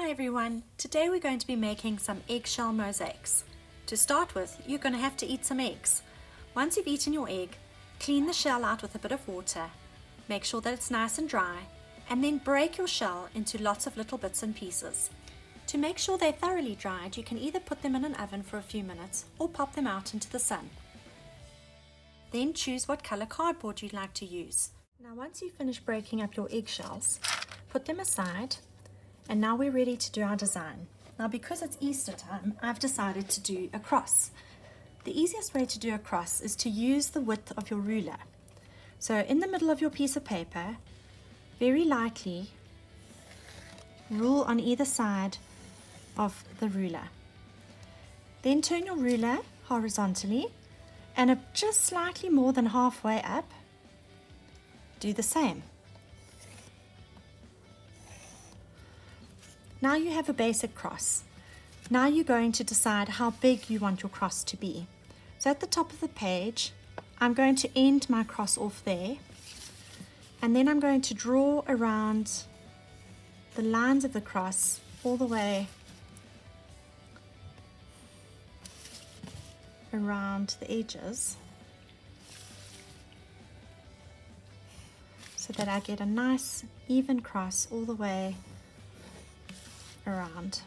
Hi everyone, today we're going to be making some eggshell mosaics. To start with, you're going to have to eat some eggs. Once you've eaten your egg, clean the shell out with a bit of water, make sure that it's nice and dry, and then break your shell into lots of little bits and pieces. To make sure they're thoroughly dried, you can either put them in an oven for a few minutes or pop them out into the sun. Then choose what color cardboard you'd like to use. Now once you've finished breaking up your eggshells, put them aside. And now we're ready to do our design. Now because it's Easter time, I've decided to do a cross. The easiest way to do a cross is to use the width of your ruler. So in the middle of your piece of paper, very lightly rule on either side of the ruler. Then turn your ruler horizontally and just slightly more than halfway up, do the same. Now you have a basic cross. Now you're going to decide how big you want your cross to be. So at the top of the page, I'm going to end my cross off there, and then I'm going to draw around the lines of the cross all the way around the edges so that I get a nice even cross all the way around.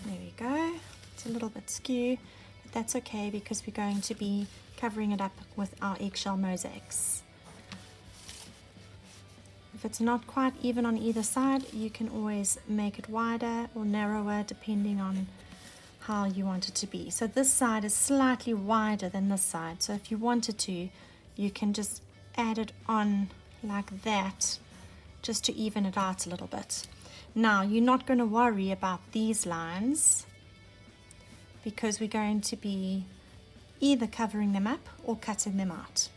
There we go. It's a little bit skew, but that's okay because we're going to be covering it up with our eggshell mosaics. If it's not quite even on either side, you can always make it wider or narrower depending on how you want it to be. So this side is slightly wider than this side, so if you wanted to, you can just add it on like that, just to even it out a little bit. Now you're not going to worry about these lines because we're going to be either covering them up or cutting them out.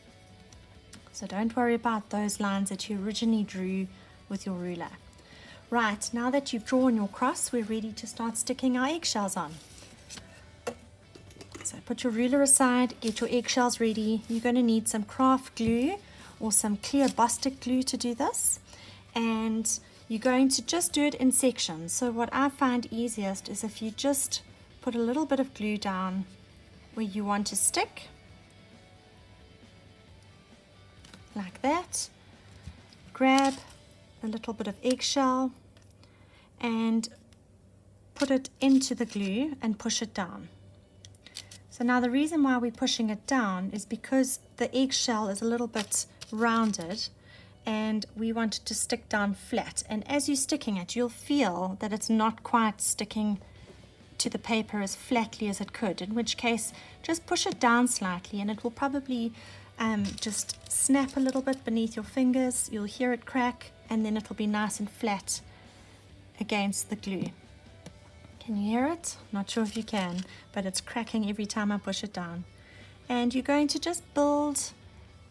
So don't worry about those lines that you originally drew with your ruler. Right, now that you've drawn your cross, we're ready to start sticking our eggshells on. So put your ruler aside, get your eggshells ready. You're going to need some craft glue or some clear Bostik glue to do this. And you're going to just do it in sections. So what I find easiest is if you just put a little bit of glue down where you want to stick, like that. Grab a little bit of eggshell and put it into the glue and push it down. So now the reason why we're pushing it down is because the eggshell is a little bit rounded and we want it to stick down flat, and as you're sticking it you'll feel that it's not quite sticking to the paper as flatly as it could, in which case just push it down slightly and it will probably just snap a little bit beneath your fingers. You'll hear it crack and then it'll be nice and flat against the glue. Can you hear it? Not sure if you can, but it's cracking every time I push it down. And you're going to just build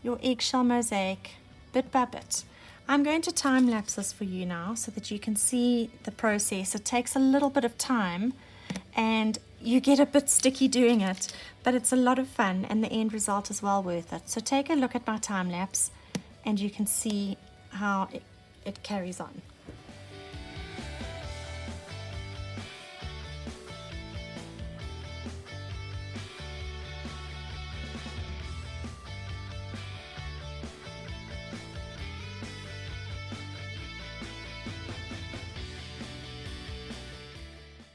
your eggshell mosaic bit by bit. I'm going to time lapse this for you now so that you can see the process. It takes a little bit of time and you get a bit sticky doing it, but it's a lot of fun and the end result is well worth it. So take a look at my time lapse and you can see how it carries on.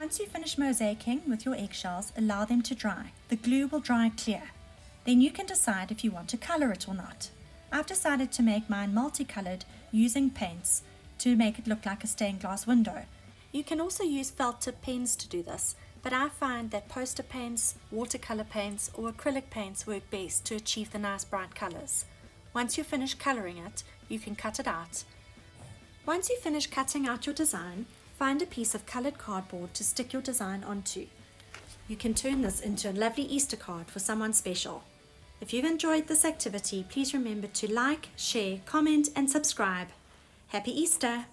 Once you finish mosaicing with your eggshells, allow them to dry. The glue will dry clear. Then you can decide if you want to color it or not. I've decided to make mine multicolored using paints to make it look like a stained glass window. You can also use felt tip pens to do this, but I find that poster paints, watercolor paints or acrylic paints work best to achieve the nice bright colors. Once you finish coloring it, you can cut it out. Once you finish cutting out your design, find a piece of colored cardboard to stick your design onto. You can turn this into a lovely Easter card for someone special. If you've enjoyed this activity, please remember to like, share, comment and subscribe. Happy Easter!